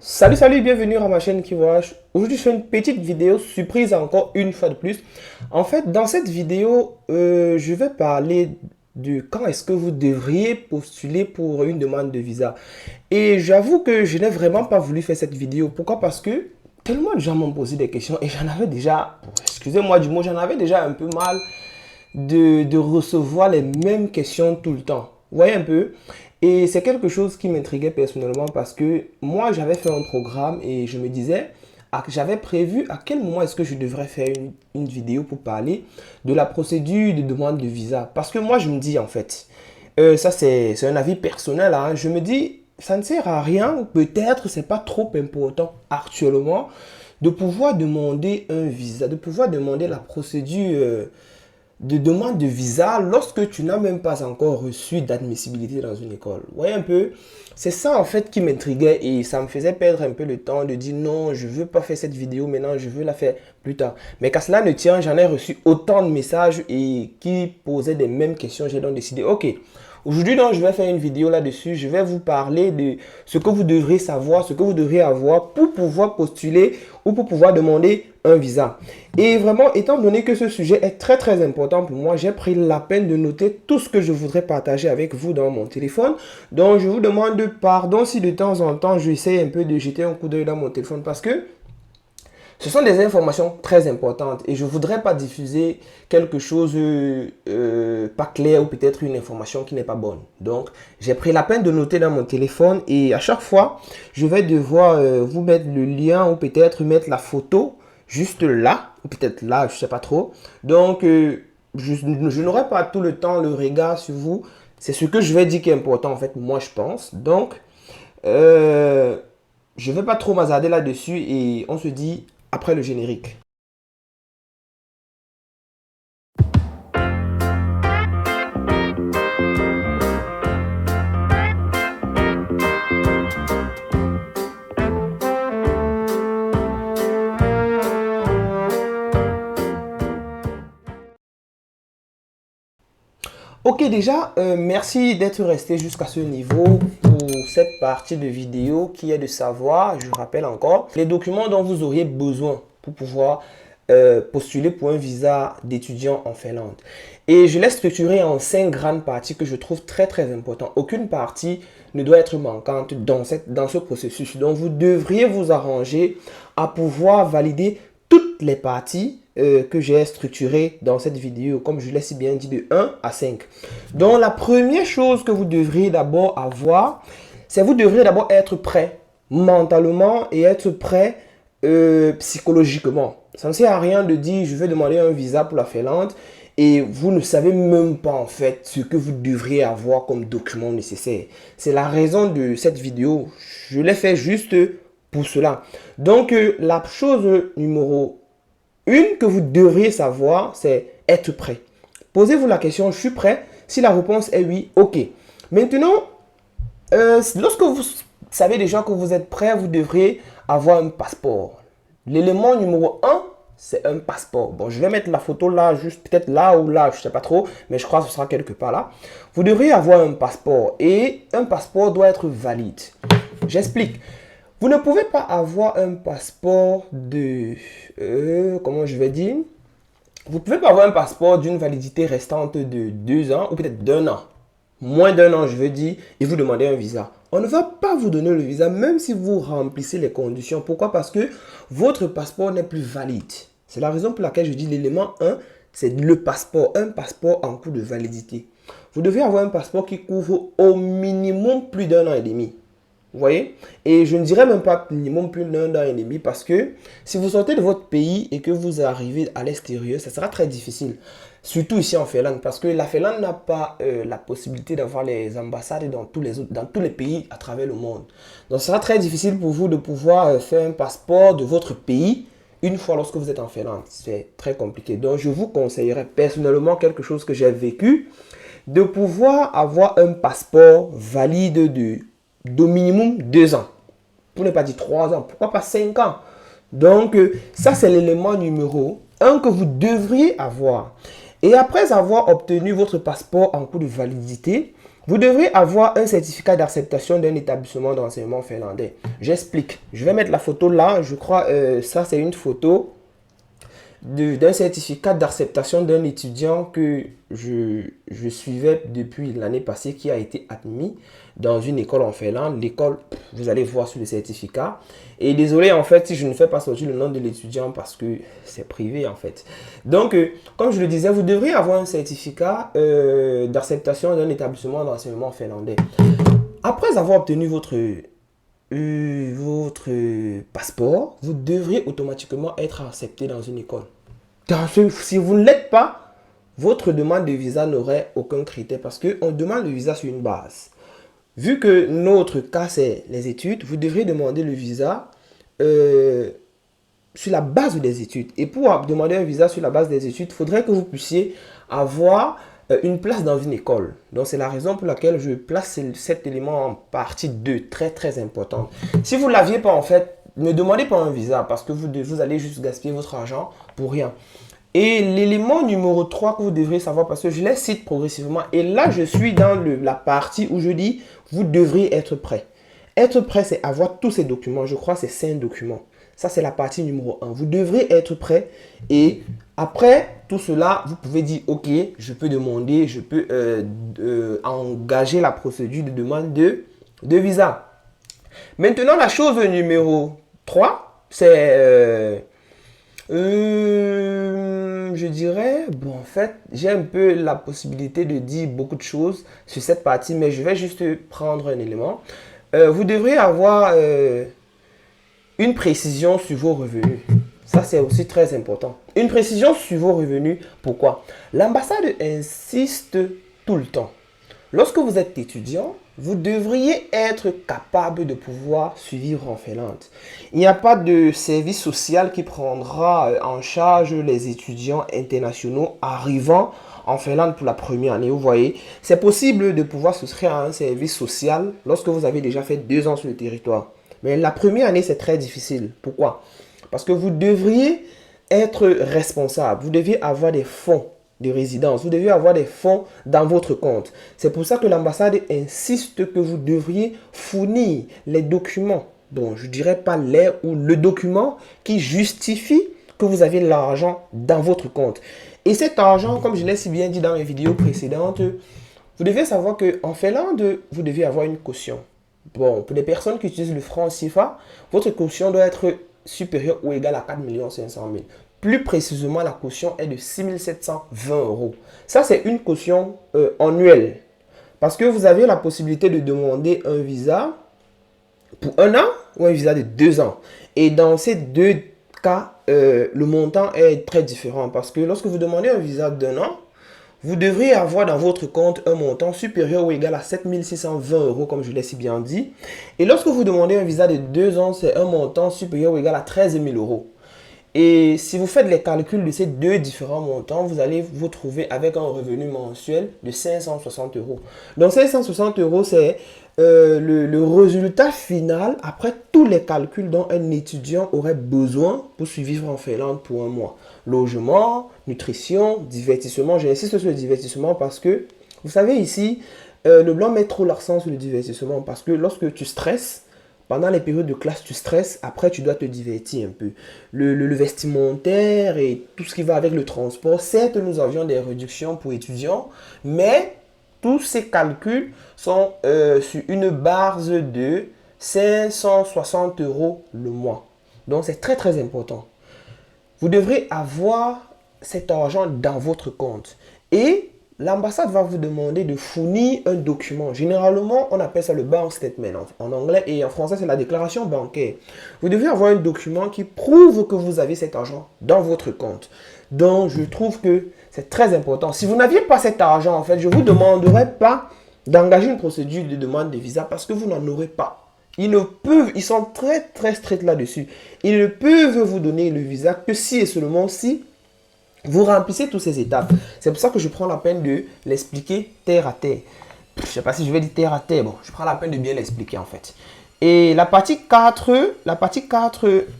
Salut, bienvenue à ma chaîne Kiwash. Aujourd'hui, je fais une petite vidéo surprise encore une fois de plus. En fait, dans cette vidéo, je vais parler de quand est-ce que vous devriez postuler pour une demande de visa. Et j'avoue que je n'ai vraiment pas voulu faire cette vidéo. Pourquoi? Parce que tellement de gens m'ont posé des questions et j'en avais déjà, excusez-moi du mot, j'en avais déjà un peu mal de recevoir les mêmes questions tout le temps. Vous voyez un peu? Et c'est quelque chose qui m'intriguait personnellement parce que moi, j'avais fait un programme et je me disais, j'avais prévu à quel moment est-ce que je devrais faire une vidéo pour parler de la procédure de demande de visa. Parce que moi, je me dis en fait, ça c'est un avis personnel, hein, je me dis, ça ne sert à rien, ou peut-être c'est pas trop important actuellement, de pouvoir demander un visa, de pouvoir demander la procédure de demande de visa lorsque tu n'as même pas encore reçu d'admissibilité dans une école. Vous voyez un peu, c'est ça en fait qui m'intriguait et ça me faisait perdre un peu le temps de dire non, je ne veux pas faire cette vidéo maintenant, je veux la faire plus tard. Mais qu'à cela ne tient, j'en ai reçu autant de messages et qui posaient des mêmes questions. J'ai donc décidé, ok, aujourd'hui, donc, je vais faire une vidéo là-dessus. Je vais vous parler de ce que vous devrez savoir, ce que vous devrez avoir pour pouvoir postuler ou pour pouvoir demander un visa. Et vraiment, étant donné que ce sujet est très important pour moi, j'ai pris la peine de noter tout ce que je voudrais partager avec vous dans mon téléphone. Donc, je vous demande pardon si de temps en temps, j'essaie un peu de jeter un coup d'œil dans mon téléphone parce que ce sont des informations très importantes et je ne voudrais pas diffuser quelque chose pas clair ou peut-être une information qui n'est pas bonne. Donc, j'ai pris la peine de noter dans mon téléphone et à chaque fois, je vais devoir vous mettre le lien ou peut-être mettre la photo juste là ou peut-être là, je ne sais pas trop. Donc, je n'aurai pas tout le temps le regard sur vous. C'est ce que je vais dire qui est important en fait, moi je pense. Donc, je ne vais pas trop m'hasarder là-dessus et on se dit après le générique. Ok, déjà, merci d'être resté jusqu'à ce niveau pour cette partie de vidéo qui est de savoir, je rappelle encore, les documents dont vous auriez besoin pour pouvoir postuler pour un visa d'étudiant en Finlande. Et je l'ai structuré en 5 grandes parties que je trouve très importantes. Aucune partie ne doit être manquante dans ce processus. Donc, vous devriez vous arranger à pouvoir valider toutes les parties que j'ai structurées dans cette vidéo, comme je l'ai si bien dit, de 1 à 5. Donc, la première chose que vous devriez d'abord avoir, c'est vous devriez d'abord être prêt mentalement et être prêt psychologiquement. Ça ne sert à rien de dire je vais demander un visa pour la Finlande et vous ne savez même pas en fait ce que vous devriez avoir comme document nécessaire. C'est la raison de cette vidéo. Je l'ai fait juste pour cela. Donc, la chose numéro 1 que vous devriez savoir, c'est être prêt. Posez-vous la question, je suis prêt? Si la réponse est oui, ok. Maintenant, lorsque vous savez déjà que vous êtes prêt, vous devriez avoir un passeport. L'élément numéro 1, c'est un passeport. Bon, je vais mettre la photo là, juste peut-être là ou là, je ne sais pas trop, mais je crois que ce sera quelque part là. Vous devriez avoir un passeport et un passeport doit être valide. J'explique. Vous ne pouvez pas avoir un passeport de... comment je vais dire? Vous ne pouvez pas avoir un passeport d'une validité restante de 2 ans ou peut-être d'1 an. Moins d'1 an, je veux dire, et vous demandez un visa. On ne va pas vous donner le visa même si vous remplissez les conditions. Pourquoi? Parce que votre passeport n'est plus valide. C'est la raison pour laquelle je dis l'élément 1, c'est le passeport. Un passeport en cours de validité. Vous devez avoir un passeport qui couvre au minimum plus d'1 an et demi. Vous voyez? Et je ne dirais même pas minimum plus d'1 an et demi parce que si vous sortez de votre pays et que vous arrivez à l'extérieur, ça sera très difficile. Surtout ici en Finlande parce que la Finlande n'a pas la possibilité d'avoir les ambassades dans tous les pays à travers le monde. Donc, ce sera très difficile pour vous de pouvoir faire un passeport de votre pays une fois lorsque vous êtes en Finlande. C'est très compliqué. Donc, je vous conseillerais personnellement quelque chose que j'ai vécu, de pouvoir avoir un passeport valide d'au minimum 2 ans. Pour ne pas dire 3 ans, pourquoi pas 5 ans. Donc, ça c'est l'élément numéro 1 que vous devriez avoir. Et après avoir obtenu votre passeport en cours de validité, Vous devrez avoir un certificat d'acceptation d'un établissement d'enseignement finlandais. J'explique. Je vais mettre la photo là. Je crois ça c'est une photo d'un certificat d'acceptation d'un étudiant que je suivais depuis l'année passée qui a été admis dans une école en Finlande. L'école, vous allez voir sur le certificat. Et désolé en fait si je ne fais pas sortir le nom de l'étudiant parce que c'est privé en fait. Donc, comme je le disais, vous devrez avoir un certificat d'acceptation d'un établissement d'enseignement finlandais. Après avoir obtenu votre passeport, vous devriez automatiquement être accepté dans une école. Si vous ne l'êtes pas, votre demande de visa n'aurait aucun critère parce qu'on demande le visa sur une base. Vu que notre cas c'est les études, vous devrez demander le visa sur la base des études. Et pour demander un visa sur la base des études, il faudrait que vous puissiez avoir une place dans une école. Donc, c'est la raison pour laquelle je place cet élément en partie 2, très très important. Si vous ne l'aviez pas en fait, ne demandez pas un visa parce que vous allez juste gaspiller votre argent pour rien. Et l'élément numéro 3 que vous devrez savoir, parce que je les cite progressivement, et là je suis dans la partie où je dis, vous devrez être prêt. Être prêt, c'est avoir tous ces documents. Je crois que c'est 5 documents. Ça, c'est la partie numéro 1. Vous devrez être prêt et après tout cela, vous pouvez dire, ok, je peux demander, je peux engager la procédure de demande de visa. Maintenant, la chose numéro 3, c'est, je dirais, bon, en fait, j'ai un peu la possibilité de dire beaucoup de choses sur cette partie, mais je vais juste prendre un élément. Vous devrez avoir une précision sur vos revenus. Ça, c'est aussi très important. Une précision sur vos revenus. Pourquoi? L'ambassade insiste tout le temps. Lorsque vous êtes étudiant, vous devriez être capable de pouvoir survivre en Finlande. Il n'y a pas de service social qui prendra en charge les étudiants internationaux arrivant en Finlande pour la première année. Vous voyez, c'est possible de pouvoir souscrire à un service social lorsque vous avez déjà fait 2 ans sur le territoire. Mais la première année, c'est très difficile. Pourquoi? Parce que vous devriez être responsable. Vous deviez avoir des fonds de résidence. Vous devez avoir des fonds dans votre compte. C'est pour ça que l'ambassade insiste que vous devriez fournir les documents. Bon, je ne dirais pas les ou le document qui justifie que vous avez l'argent dans votre compte. Et cet argent, comme je l'ai si bien dit dans mes vidéos précédentes, vous devez savoir qu'en Finlande, vous devez avoir une caution. Bon, pour les personnes qui utilisent le franc CFA, votre caution doit être supérieure ou égale à 4 500 000. Plus précisément, la caution est de 6 720 €. Ça, c'est une caution annuelle. Parce que vous avez la possibilité de demander un visa pour 1 an ou un visa de 2 ans. Et dans ces deux cas, le montant est très différent. Parce que lorsque vous demandez un visa d'1 an, vous devriez avoir dans votre compte un montant supérieur ou égal à 7 620 €, comme je l'ai si bien dit. Et lorsque vous demandez un visa de 2 ans, c'est un montant supérieur ou égal à 13 000 €. Et si vous faites les calculs de ces deux différents montants, vous allez vous trouver avec un revenu mensuel de 560 €. Donc 560 €, c'est le résultat final après tous les calculs dont un étudiant aurait besoin pour survivre en Finlande pour un mois. Logement, nutrition, divertissement. J'insiste sur le divertissement parce que, vous savez ici, le blanc met trop l'accent sur le divertissement parce que lorsque tu stresses, pendant les périodes de classe, tu stresses. Après, tu dois te divertir un peu. Le vestimentaire et tout ce qui va avec le transport. Certes, nous avions des réductions pour étudiants. Mais tous ces calculs sont sur une base de 560 € le mois. Donc, c'est très, très important. Vous devrez avoir cet argent dans votre compte. Et l'ambassade va vous demander de fournir un document. Généralement, on appelle ça le bank statement en anglais et en français, c'est la déclaration bancaire. Vous devez avoir un document qui prouve que vous avez cet argent dans votre compte. Donc, je trouve que c'est très important. Si vous n'aviez pas cet argent, en fait, je ne vous demanderai pas d'engager une procédure de demande de visa parce que vous n'en aurez pas. Ils sont très, très stricts là-dessus. Ils ne peuvent vous donner le visa que si et seulement si vous remplissez toutes ces étapes. C'est pour ça que je prends la peine de l'expliquer terre à terre. Je ne sais pas si je vais dire terre à terre. Bon, je prends la peine de bien l'expliquer en fait. Et la partie 4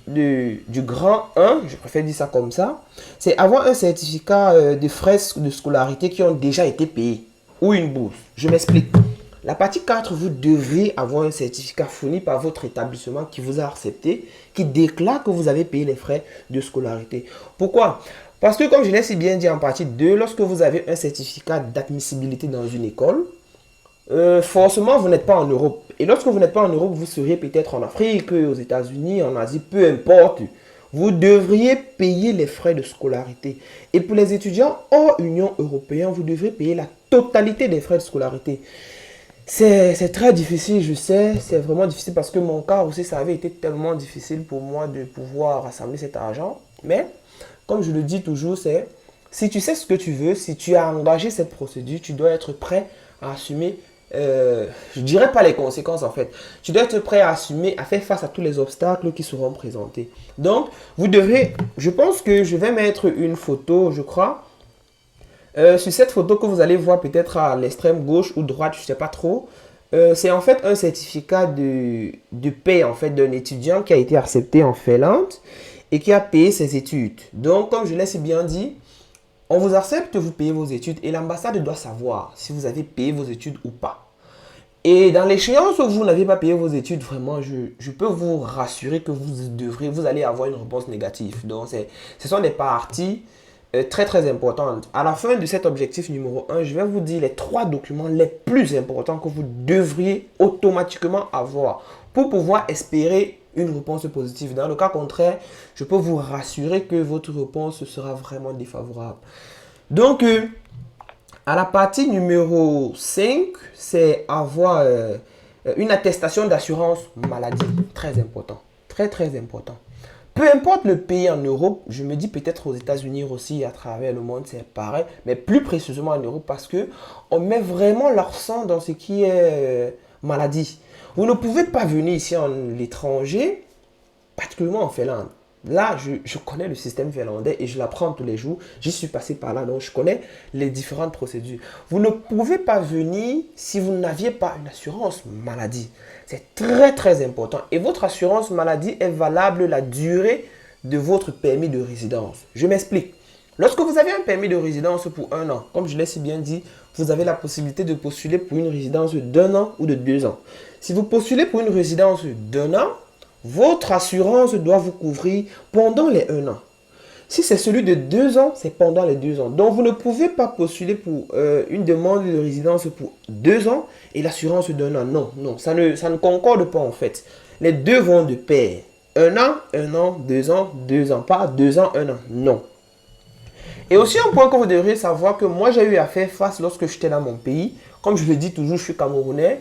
du grand 1, je préfère dire ça comme ça, c'est avoir un certificat de frais de scolarité qui ont déjà été payés ou une bourse. Je m'explique. La partie 4, vous devrez avoir un certificat fourni par votre établissement qui vous a accepté, qui déclare que vous avez payé les frais de scolarité. Pourquoi? Parce que comme je l'ai si bien dit en partie 2, lorsque vous avez un certificat d'admissibilité dans une école, forcément vous n'êtes pas en Europe. Et lorsque vous n'êtes pas en Europe, vous serez peut-être en Afrique, aux États-Unis, en Asie, peu importe. Vous devriez payer les frais de scolarité. Et pour les étudiants hors Union européenne, vous devrez payer la totalité des frais de scolarité. C'est très difficile, je sais, c'est vraiment difficile parce que mon cas aussi, ça avait été tellement difficile pour moi de pouvoir rassembler cet argent. Mais, comme je le dis toujours, c'est si tu sais ce que tu veux, si tu as engagé cette procédure, tu dois être prêt à assumer, je dirais pas les conséquences en fait. Tu dois être prêt à assumer, à faire face à tous les obstacles qui seront présentés. Donc, vous devrez, je pense que je vais mettre une photo, je crois. Sur cette photo que vous allez voir peut-être à l'extrême gauche ou droite, je ne sais pas trop, c'est en fait un certificat de paie en fait d'un étudiant qui a été accepté en Finlande et qui a payé ses études. Donc, comme je l'ai si bien dit, on vous accepte, vous payez vos études et l'ambassade doit savoir si vous avez payé vos études ou pas. Et dans l'échéance où vous n'avez pas payé vos études, vraiment, je peux vous rassurer que vous allez avoir une réponse négative. Donc, ce sont des parties très très importantes. À la fin de cet objectif numéro 1, je vais vous dire les 3 documents les plus importants que vous devriez automatiquement avoir pour pouvoir espérer une réponse positive. Dans le cas contraire, je peux vous rassurer que votre réponse sera vraiment défavorable. Donc, à la partie numéro 5, c'est avoir une attestation d'assurance maladie. Très important. Très, très important. Peu importe le pays en Europe, je me dis peut-être aux États-Unis aussi, à travers le monde, c'est pareil, mais plus précisément en Europe parce que on met vraiment l'accent dans ce qui est maladie. Vous ne pouvez pas venir ici en l'étranger, particulièrement en Finlande. Là, je connais le système finlandais et je l'apprends tous les jours. J'y suis passé par là, donc je connais les différentes procédures. Vous ne pouvez pas venir si vous n'aviez pas une assurance maladie. C'est très très important. Et votre assurance maladie est valable la durée de votre permis de résidence. Je m'explique. Lorsque vous avez un permis de résidence pour 1 an, comme je l'ai si bien dit, vous avez la possibilité de postuler pour une résidence d'1 an ou de 2 ans. Si vous postulez pour une résidence d'1 an, votre assurance doit vous couvrir pendant les 1 an. Si c'est celui de 2 ans, c'est pendant les 2 ans. Donc, vous ne pouvez pas postuler pour une demande de résidence pour 2 ans et l'assurance d'1 an. Non, non, ça ne concorde pas en fait. Les deux vont de pair. 1 an, 2 ans, 2 ans. Pas 2 ans, 1 an. Non. Et aussi un point que vous devriez savoir que moi j'ai eu à faire face lorsque j'étais dans mon pays. Comme je le dis toujours, je suis camerounais.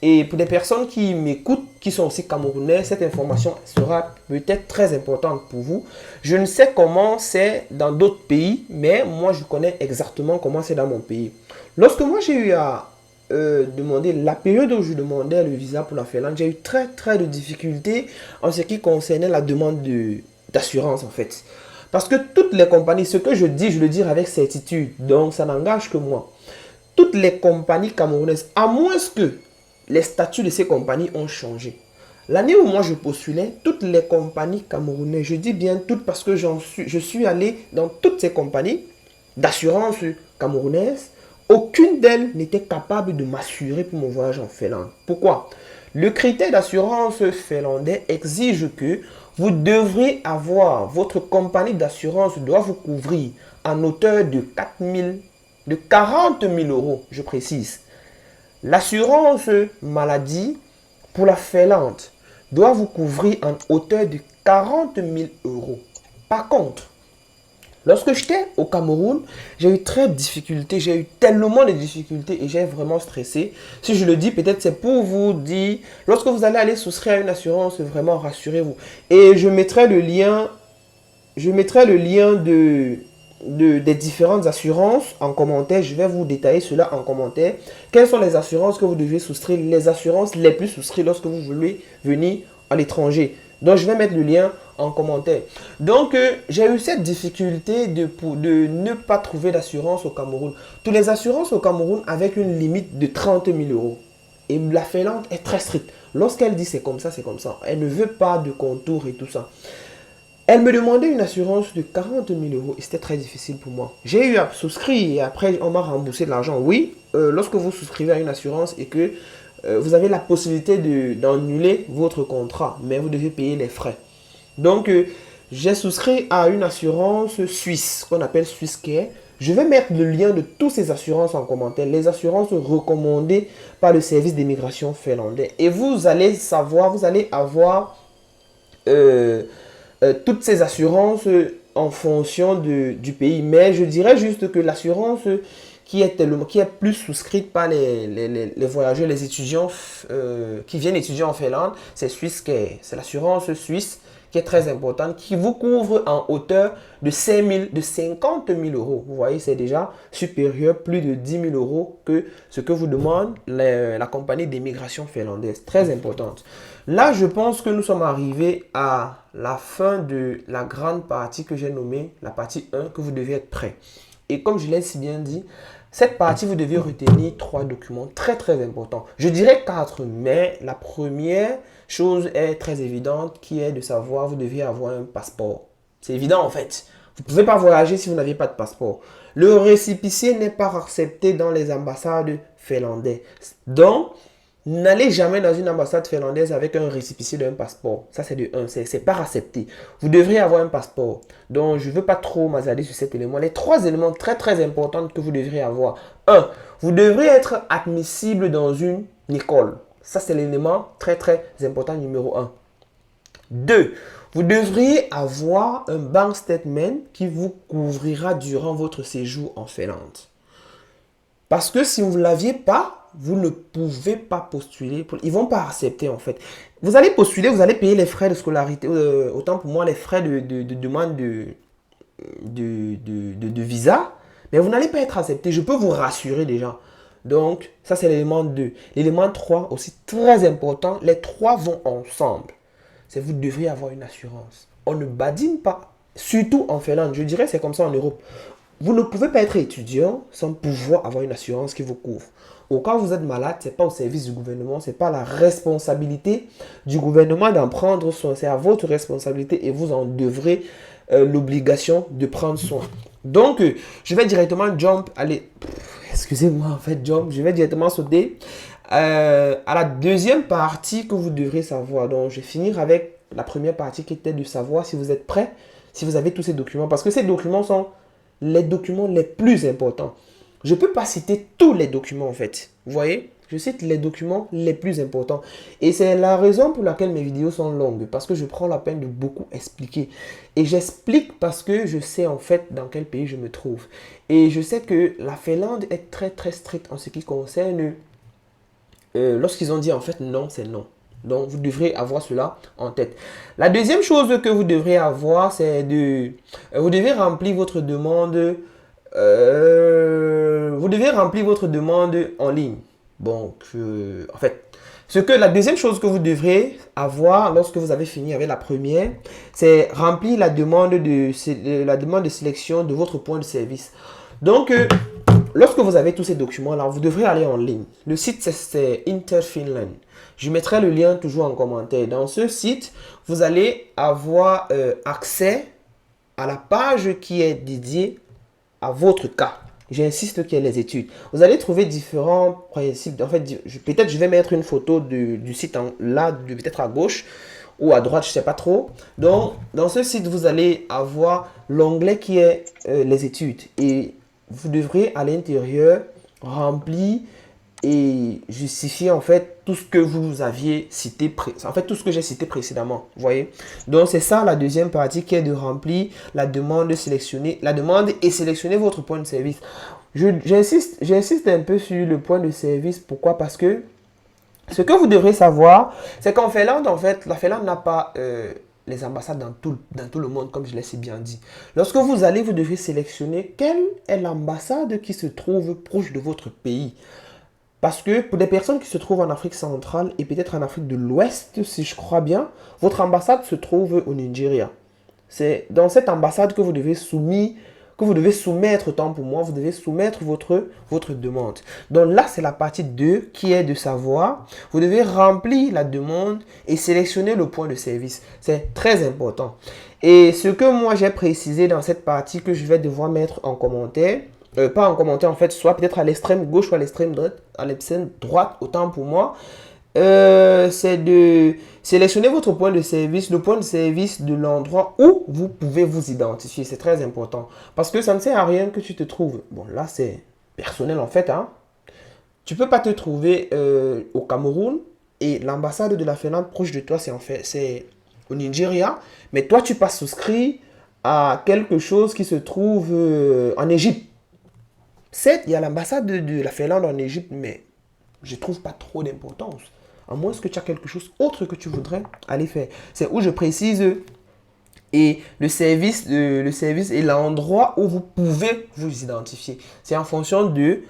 Et pour des personnes qui m'écoutent, qui sont aussi camerounais, cette information sera peut-être très importante pour vous. Je ne sais comment c'est dans d'autres pays, mais moi je connais exactement comment c'est dans mon pays. Lorsque moi j'ai eu à demander, la période où je demandais le visa pour la Finlande, j'ai eu très de difficultés en ce qui concernait la demande d'assurance en fait. Parce que toutes les compagnies, ce que je dis, je le dis avec certitude, donc ça n'engage que moi. Toutes les compagnies camerounaises, à moins que les statuts de ces compagnies ont changé. L'année où moi je postulais, toutes les compagnies camerounaises, je dis bien toutes parce que je suis allé dans toutes ces compagnies d'assurance camerounaises, aucune d'elles n'était capable de m'assurer pour mon voyage en Finlande. Pourquoi? Le critère d'assurance finlandais exige que vous devrez avoir, votre compagnie d'assurance doit vous couvrir en hauteur de 40 000 euros, je précise. L'assurance maladie pour la Finlande doit vous couvrir en hauteur de 40 000 euros. Par contre, lorsque j'étais au Cameroun, j'ai eu très de difficultés, j'ai eu tellement de difficultés et j'ai vraiment stressé. Si je le dis, peut-être c'est pour vous dire, lorsque vous allez aller souscrire à une assurance, vraiment rassurez-vous. Et je mettrai le lien, des différentes assurances en commentaire. Je vais vous détailler cela en commentaire. Quelles sont les assurances que vous devez souscrire, les assurances les plus souscrites lorsque vous voulez venir à l'étranger. Donc, je vais mettre le lien en commentaire. Donc, j'ai eu cette difficulté de ne pas trouver d'assurance au Cameroun. Toutes les assurances au Cameroun avec une limite de 30 000 euros. Et la Finlande est très stricte. Lorsqu'elle dit c'est comme ça, c'est comme ça. Elle ne veut pas de contours et tout ça. Elle me demandait une assurance de 40 000 euros et c'était très difficile pour moi. J'ai eu à souscrire et après on m'a remboursé de l'argent. Oui, lorsque vous souscrivez à une assurance et que vous avez la possibilité d'annuler votre contrat, mais vous devez payer les frais. Donc, j'ai souscrit à une assurance suisse qu'on appelle SwissCare. Je vais mettre le lien de toutes ces assurances en commentaire. Les assurances recommandées par le service d'immigration finlandais. Et vous allez savoir, vous allez avoir toutes ces assurances en fonction du pays. Mais je dirais juste que l'assurance qui est plus souscrite par les voyageurs, les étudiants qui viennent étudier en Finlande, c'est SwissCare. C'est l'assurance suisse qui est très importante, qui vous couvre en hauteur de 50 000 euros. Vous voyez, c'est déjà supérieur, plus de 10 000 euros que ce que vous demande la compagnie d'immigration finlandaise. Très importante. Là, je pense que nous sommes arrivés à la fin de la grande partie que j'ai nommée, la partie 1, que vous devez être prêt. Et comme je l'ai si bien dit, cette partie, vous devez retenir 3 documents très très importants. Je dirais 4, mais la première chose est très évidente, qui est de savoir, vous devez avoir un passeport. C'est évident en fait. Vous ne pouvez pas voyager si vous n'avez pas de passeport. Le récépissé n'est pas accepté dans les ambassades finlandaises. Donc, n'allez jamais dans une ambassade finlandaise avec un récépissé d'un passeport. Ça, c'est de 1. C'est pas accepté. Vous devrez avoir un passeport. Donc, je ne veux pas trop m'attarder sur cet élément. Les 3 éléments très, très importants que vous devrez avoir. 1. Vous devrez être admissible dans une école. Ça, c'est l'élément très, très important numéro 1. 2. Vous devriez avoir un bank statement qui vous couvrira durant votre séjour en Finlande. Parce que si vous ne l'aviez pas, vous ne pouvez pas postuler. Ils ne vont pas accepter en fait. Vous allez postuler, vous allez payer les frais de scolarité. Autant pour moi, les frais de demande de visa. Mais vous n'allez pas être accepté. Je peux vous rassurer déjà. Donc, ça c'est l'élément 2. L'élément 3, aussi très important. Les 3 vont ensemble. C'est vous devriez avoir une assurance. On ne badine pas. Surtout en Finlande. Je dirais c'est comme ça en Europe. Vous ne pouvez pas être étudiant sans pouvoir avoir une assurance qui vous couvre. Au cas où vous êtes malade, ce n'est pas au service du gouvernement, ce n'est pas la responsabilité du gouvernement d'en prendre soin. C'est à votre responsabilité et vous en devrez l'obligation de prendre soin. Donc, je vais directement jump, allez, excusez-moi en fait, jump, je vais directement sauter à la deuxième partie que vous devrez savoir. Donc, je vais finir avec la première partie qui était de savoir si vous êtes prêt, si vous avez tous ces documents. Parce que ces documents sont les documents les plus importants. Je ne peux pas citer tous les documents en fait. Vous voyez? Je cite les documents les plus importants. Et c'est la raison pour laquelle mes vidéos sont longues. Parce que je prends la peine de beaucoup expliquer. Et j'explique parce que je sais en fait dans quel pays je me trouve. Et je sais que la Finlande est très très stricte en ce qui concerne lorsqu'ils ont dit en fait non, c'est non. Donc, vous devrez avoir cela en tête. La deuxième chose que vous devrez avoir, c'est vous devez remplir votre demande. Vous devez remplir votre demande en ligne. Donc, en fait, la deuxième chose que vous devrez avoir lorsque vous avez fini avec la première, c'est remplir la demande de sélection de votre point de service. Donc, lorsque vous avez tous ces documents-là, vous devrez aller en ligne. Le site, c'est Interfinland. Je mettrai le lien toujours en commentaire. Dans ce site, vous allez avoir accès à la page qui est dédiée à votre cas. J'insiste qu'il y a les études. Vous allez trouver différents principes. En fait, peut-être je vais mettre une photo du site là, peut-être à gauche ou à droite, je ne sais pas trop. Donc, dans ce site, vous allez avoir l'onglet qui est les études. Et vous devrez à l'intérieur remplir et justifier en fait tout ce que vous aviez cité, en fait tout ce que j'ai cité précédemment, vous voyez. Donc c'est ça la deuxième partie qui est de remplir la demande, sélectionner la demande et sélectionner votre point de service. J'insiste un peu sur le point de service, pourquoi? Parce que ce que vous devrez savoir, c'est qu'en Finlande, en fait, la Finlande n'a pas les ambassades dans tout le monde, comme je l'ai si bien dit. Lorsque vous allez, vous devez sélectionner quelle est l'ambassade qui se trouve proche de votre pays. Parce que pour des personnes qui se trouvent en Afrique centrale et peut-être en Afrique de l'Ouest, si je crois bien, votre ambassade se trouve au Nigeria. C'est dans cette ambassade que vous devez soumettre que vous devez soumettre, autant pour moi, vous devez soumettre votre demande. Donc là, c'est la partie 2 qui est de savoir, vous devez remplir la demande et sélectionner le point de service. C'est très important. Et ce que moi, j'ai précisé dans cette partie que je vais devoir mettre en commentaire, pas en commentaire en fait, soit peut-être à l'extrême gauche ou à l'extrême droite, autant pour moi, c'est de sélectionner votre point de service, le point de service de l'endroit où vous pouvez vous identifier. C'est très important. Parce que ça ne sert à rien que tu te trouves. Bon, là, c'est personnel en fait. Hein. Tu ne peux pas te trouver au Cameroun et l'ambassade de la Finlande proche de toi, c'est au Nigeria. Mais toi, tu pas souscrit à quelque chose qui se trouve en Égypte. Certes, il y a l'ambassade de la Finlande en Égypte, mais je ne trouve pas trop d'importance. À moins que tu as quelque chose autre que tu voudrais aller faire. C'est où je précise et le service et l'endroit où vous pouvez vous identifier. C'est en fonction de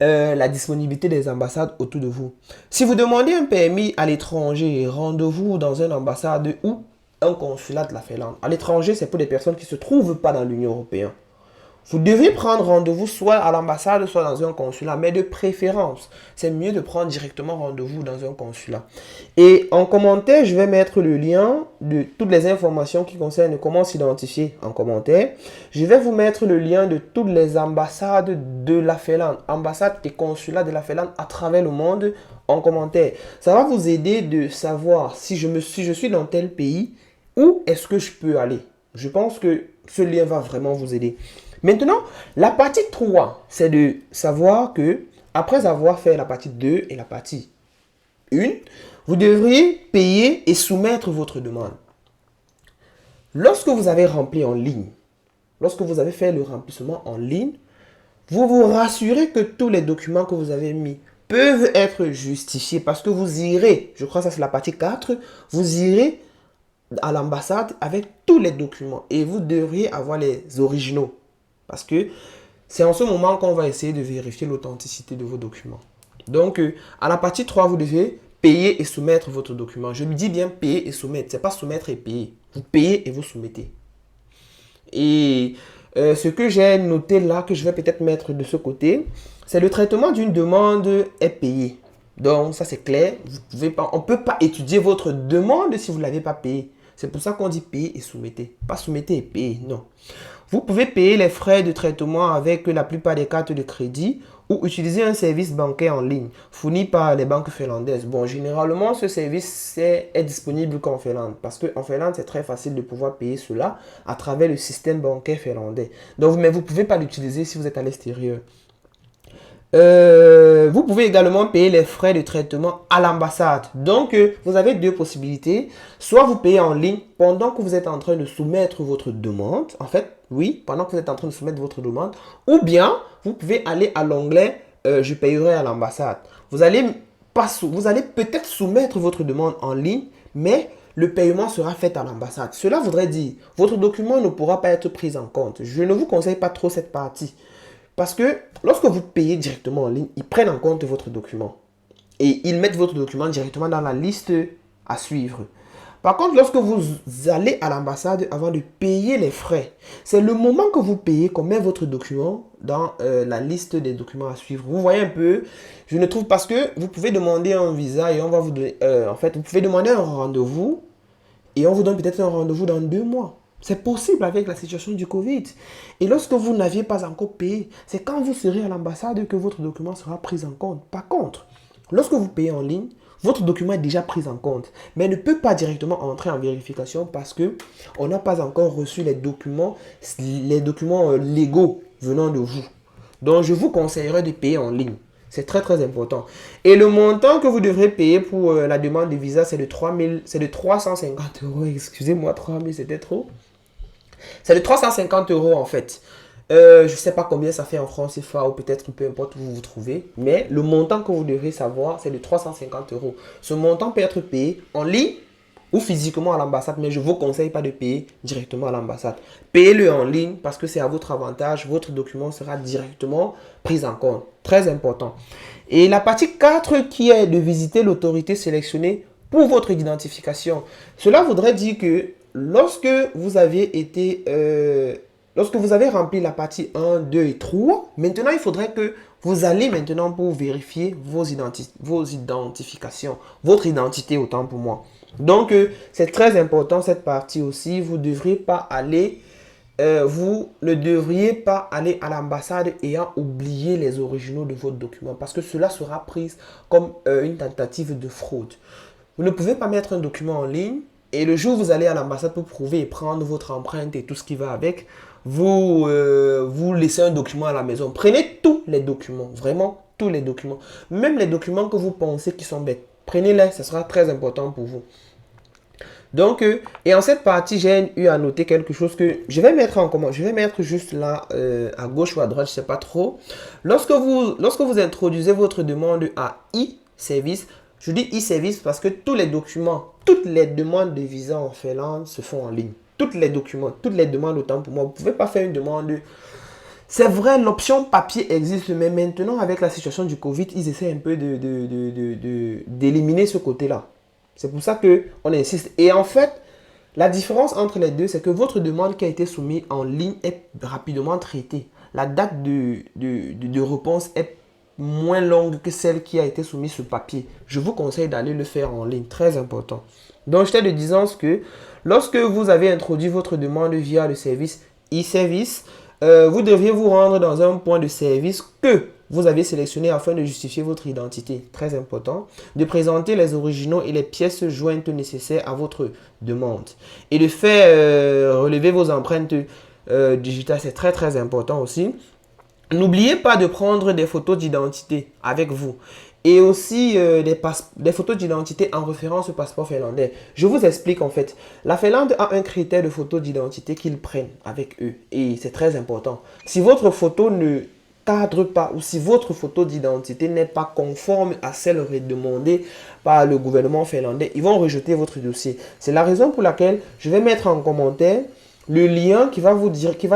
la disponibilité des ambassades autour de vous. Si vous demandez un permis à l'étranger, rendez-vous dans une ambassade ou un consulat de la Finlande. À l'étranger, c'est pour des personnes qui ne se trouvent pas dans l'Union européenne. Vous devez prendre rendez-vous soit à l'ambassade, soit dans un consulat, mais de préférence, c'est mieux de prendre directement rendez-vous dans un consulat. Et en commentaire, je vais mettre le lien de toutes les informations qui concernent comment s'identifier en commentaire. Je vais vous mettre le lien de toutes les ambassades de la Finlande, ambassades et consulats de la Finlande à travers le monde en commentaire. Ça va vous aider de savoir si je suis dans tel pays, où est-ce que je peux aller. Je pense que ce lien va vraiment vous aider. Maintenant, la partie 3, c'est de savoir que, après avoir fait la partie 2 et la partie 1, vous devriez payer et soumettre votre demande. Lorsque vous avez rempli en ligne, lorsque vous avez fait le remplissement en ligne, vous vous rassurez que tous les documents que vous avez mis peuvent être justifiés parce que vous irez, je crois que ça c'est la partie 4, vous irez à l'ambassade avec tous les documents et vous devriez avoir les originaux. Parce que c'est en ce moment qu'on va essayer de vérifier l'authenticité de vos documents. Donc, à la partie 3, vous devez payer et soumettre votre document. Je lui dis bien payer et soumettre. Ce n'est pas soumettre et payer. Vous payez et vous soumettez. Et ce que j'ai noté là, que je vais peut-être mettre de ce côté, c'est le traitement d'une demande est payé. Donc, ça c'est clair. On ne peut pas étudier votre demande si vous ne l'avez pas payé. C'est pour ça qu'on dit payer et soumettez. Pas soumettez et payer, non. Vous pouvez payer les frais de traitement avec la plupart des cartes de crédit ou utiliser un service bancaire en ligne fourni par les banques finlandaises. Bon, généralement, ce service est disponible qu'en Finlande parce qu'en Finlande, c'est très facile de pouvoir payer cela à travers le système bancaire finlandais. Donc, mais vous ne pouvez pas l'utiliser si vous êtes à l'extérieur. Vous pouvez également payer les frais de traitement à l'ambassade. Donc, vous avez deux possibilités. Soit vous payez en ligne pendant que vous êtes en train de soumettre votre demande. En fait, oui, pendant que vous êtes en train de soumettre votre demande. Ou bien, vous pouvez aller à l'onglet je payerai à l'ambassade. Vous allez peut-être soumettre votre demande en ligne, mais le paiement sera fait à l'ambassade. Cela voudrait dire, votre document ne pourra pas être pris en compte. Je ne vous conseille pas trop cette partie. Parce que lorsque vous payez directement en ligne, ils prennent en compte votre document. Et ils mettent votre document directement dans la liste à suivre. Par contre, lorsque vous allez à l'ambassade avant de payer les frais, c'est le moment que vous payez qu'on met votre document dans la liste des documents à suivre. Vous voyez un peu, je ne trouve parce que vous pouvez demander un visa et on va vous donner, en fait, vous pouvez demander un rendez-vous et on vous donne peut-être un rendez-vous dans 2 mois. C'est possible avec la situation du Covid. Et lorsque vous n'aviez pas encore payé, c'est quand vous serez à l'ambassade que votre document sera pris en compte. Par contre, lorsque vous payez en ligne, votre document est déjà pris en compte, mais ne peut pas directement entrer en vérification parce qu'on n'a pas encore reçu les documents légaux venant de vous. Donc, je vous conseillerais de payer en ligne. C'est très très important. Et le montant que vous devrez payer pour la demande de visa, c'est de 350 euros. Excusez-moi, 3000 c'était trop. C'est de 350 euros en fait. Je ne sais pas combien ça fait en francs CFA ou peut-être peu importe où vous vous trouvez. Mais le montant que vous devrez savoir, c'est de 350 euros. Ce montant peut être payé en ligne ou physiquement à l'ambassade. Mais je ne vous conseille pas de payer directement à l'ambassade. Payez-le en ligne parce que c'est à votre avantage. Votre document sera directement pris en compte. Très important. Et la partie 4 qui est de visiter l'autorité sélectionnée pour votre identification. Cela voudrait dire que lorsque vous aviez été lorsque vous avez rempli la partie 1, 2 et 3, maintenant il faudrait que vous allez maintenant pour vérifier vos identifications, votre identité autant pour moi. Donc, c'est très important cette partie aussi. Vous ne devriez pas aller à l'ambassade ayant oublié les originaux de votre document parce que cela sera pris comme une tentative de fraude. Vous ne pouvez pas mettre un document en ligne et le jour où vous allez à l'ambassade pour prouver et prendre votre empreinte et tout ce qui va avec, vous laissez un document à la maison. Prenez tous les documents, vraiment tous les documents. Même les documents que vous pensez qui sont bêtes. Prenez-les, ce sera très important pour vous. Donc, et en cette partie, j'ai eu à noter quelque chose que je vais mettre en comment. Je vais mettre juste là, à gauche ou à droite, je ne sais pas trop. Lorsque vous introduisez votre demande à e-service, je dis e-service parce que tous les documents, toutes les demandes de visa en Finlande se font en ligne. Tous les documents, toutes les demandes autant pour moi. Vous ne pouvez pas faire une demande. C'est vrai, l'option papier existe, mais maintenant, avec la situation du Covid, ils essaient un peu d'éliminer ce côté-là. C'est pour ça qu'on insiste. Et en fait, la différence entre les deux, c'est que votre demande qui a été soumise en ligne est rapidement traitée. La date de réponse est moins longue que celle qui a été soumise sur papier. Je vous conseille d'aller le faire en ligne, très important. Donc, j'étais de disant que lorsque vous avez introduit votre demande via le service e-service, vous devriez vous rendre dans un point de service que vous avez sélectionné afin de justifier votre identité. Très important. De présenter les originaux et les pièces jointes nécessaires à votre demande. Et de faire relever vos empreintes digitales, c'est très très important aussi. N'oubliez pas de prendre des photos d'identité avec vous. Et aussi des photos d'identité en référence au passeport finlandais. Je vous explique en fait. La Finlande a un critère de photo d'identité qu'ils prennent avec eux. Et c'est très important. Si votre photo ne cadre pas ou si votre photo d'identité n'est pas conforme à celle demandée par le gouvernement finlandais, ils vont rejeter votre dossier. C'est la raison pour laquelle je vais mettre en commentaire le lien qui va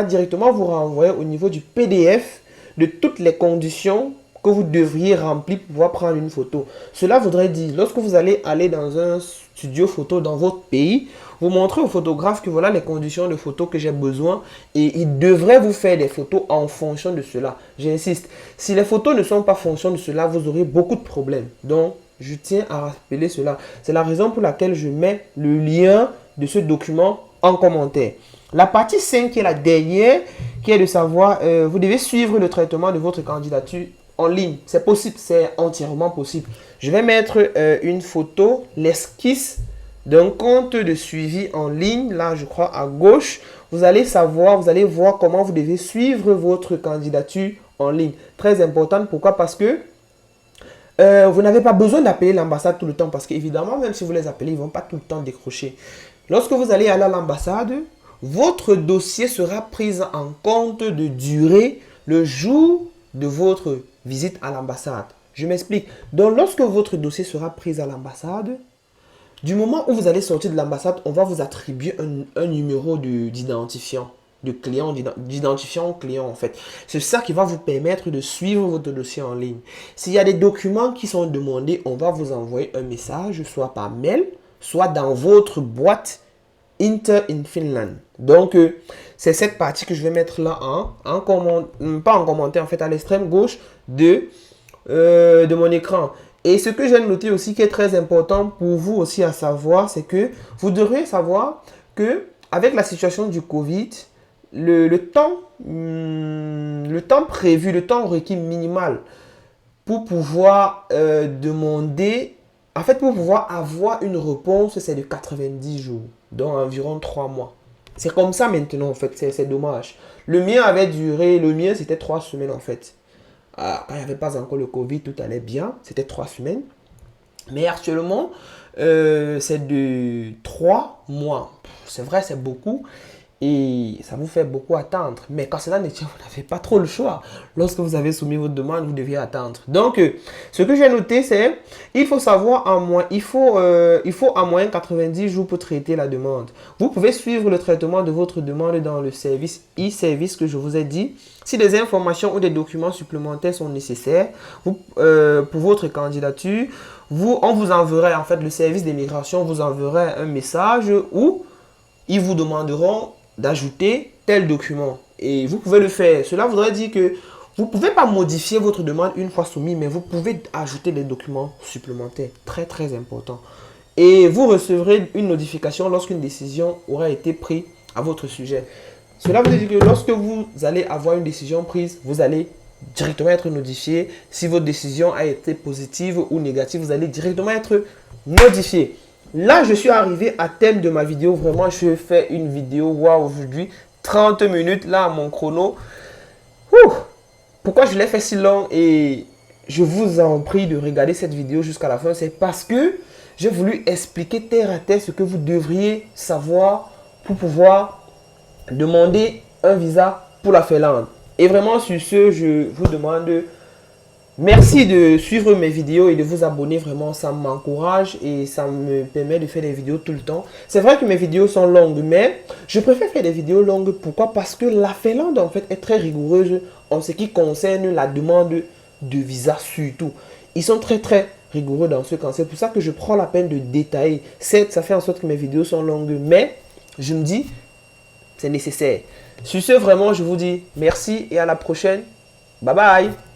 directement vous renvoyer au niveau du PDF de toutes les conditions que vous devriez remplir pour pouvoir prendre une photo. Cela voudrait dire, lorsque vous allez dans un studio photo dans votre pays, vous montrez au photographe que voilà les conditions de photo que j'ai besoin et il devrait vous faire des photos en fonction de cela. J'insiste, si les photos ne sont pas en fonction de cela, vous aurez beaucoup de problèmes. Donc, je tiens à rappeler cela. C'est la raison pour laquelle je mets le lien de ce document en commentaire. La partie 5 qui est la dernière, qui est de savoir, vous devez suivre le traitement de votre candidature en ligne. C'est possible, c'est entièrement possible. Je vais mettre une photo, l'esquisse d'un compte de suivi en ligne. Là, je crois à gauche. Vous allez voir comment vous devez suivre votre candidature en ligne. Très important. Pourquoi? Parce que vous n'avez pas besoin d'appeler l'ambassade tout le temps. Parce qu'évidemment, même si vous les appelez, ils ne vont pas tout le temps décrocher. Lorsque vous allez aller à l'ambassade, votre dossier sera pris en compte de durée le jour de votre visite à l'ambassade. Je m'explique. Donc, lorsque votre dossier sera pris à l'ambassade, du moment où vous allez sortir de l'ambassade, on va vous attribuer un numéro d'identifiant, d'identifiant client en fait. C'est ça qui va vous permettre de suivre votre dossier en ligne. S'il y a des documents qui sont demandés, on va vous envoyer un message, soit par mail, soit dans votre boîte Inter in Finland. Donc, c'est cette partie que je vais mettre là pas en commentaire, en fait, à l'extrême gauche de mon écran. Et ce que j'ai noté aussi qui est très important pour vous aussi à savoir, c'est que vous devrez savoir que avec la situation du Covid, le temps prévu, le temps requis minimal pour pouvoir demander, en fait, pour pouvoir avoir une réponse, c'est de 90 jours, donc environ 3 mois. C'est comme ça maintenant, en fait, c'est dommage. Le mien c'était 3 semaines en fait. Quand il n'y avait pas encore le Covid, tout allait bien, c'était 3 semaines. Mais actuellement, c'est de 3 mois. C'est vrai, c'est beaucoup. Et ça vous fait beaucoup attendre. Mais quand cela ne tient, vous n'avez pas trop le choix. Lorsque vous avez soumis votre demande, vous deviez attendre. Donc, ce que j'ai noté, c'est il faut savoir il faut en moyenne 90 jours pour traiter la demande. Vous pouvez suivre le traitement de votre demande dans le service e-service que je vous ai dit. Si des informations ou des documents supplémentaires sont nécessaires pour votre candidature, on vous enverra, en fait, le service d'immigration vous enverra un message où ils vous demanderont d'ajouter tel document. Et vous pouvez le faire. Cela voudrait dire que vous ne pouvez pas modifier votre demande une fois soumise, mais vous pouvez ajouter des documents supplémentaires. Très, très important. Et vous recevrez une notification lorsqu'une décision aura été prise à votre sujet. Cela veut dire que lorsque vous allez avoir une décision prise, vous allez directement être notifié. Si votre décision a été positive ou négative, vous allez directement être notifié. Là, je suis arrivé à thème de ma vidéo. Vraiment, je fais une vidéo aujourd'hui. 30 minutes là à mon chrono. Ouh. Pourquoi je l'ai fait si long et je vous en prie de regarder cette vidéo jusqu'à la fin? C'est parce que j'ai voulu expliquer terre à terre ce que vous devriez savoir pour pouvoir demander un visa pour la Finlande. Et vraiment sur ce, je vous demande merci de suivre mes vidéos et de vous abonner. Vraiment, ça m'encourage et ça me permet de faire des vidéos tout le temps. C'est vrai que mes vidéos sont longues, mais je préfère faire des vidéos longues. Pourquoi? Parce que la Finlande, en fait, est très rigoureuse en ce qui concerne la demande de visa surtout. Ils sont très, très rigoureux dans ce cas. C'est pour ça que je prends la peine de détailler. Certes, ça fait en sorte que mes vidéos sont longues, mais je me dis, c'est nécessaire. Sur ce, vraiment, je vous dis merci et à la prochaine. Bye bye!